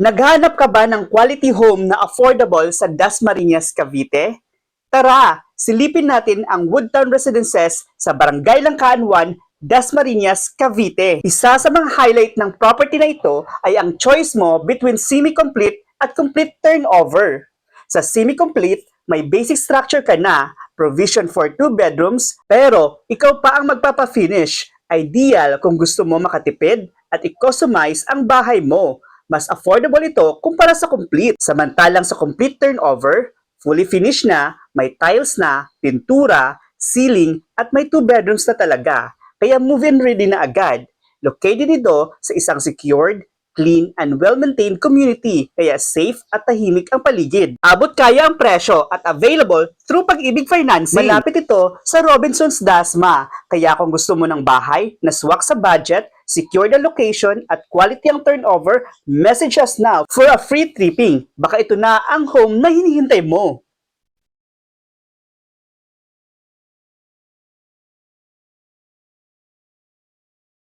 Naghahanap ka ba ng quality home na affordable sa Dasmariñas, Cavite? Tara, silipin natin ang Woodtown Residences sa Barangay Langkaan 1, Dasmariñas, Cavite. Isa sa mga highlight ng property na ito ay ang choice mo between semi-complete at complete turnover. Sa semi-complete, may basic structure ka na, provision for 2 bedrooms, pero ikaw pa ang magpapa-finish. Ideal kung gusto mo makatipid at i-customize ang bahay mo. Mas affordable ito kumpara sa complete. Samantalang sa complete turnover, fully finished na, may tiles na, pintura, ceiling, at may 2 bedrooms na talaga. Kaya move-in ready na agad. Located ito sa isang secured, clean, and well-maintained community, kaya safe at tahimik ang paligid. Abot kaya ang presyo at available through Pag-ibig Financing. Malapit ito sa Robinsons Dasma, kaya kung gusto mo ng bahay na swak sa budget, secure the location at quality ang turnover, message us now for a free tripping. Baka ito na ang home na hinihintay mo.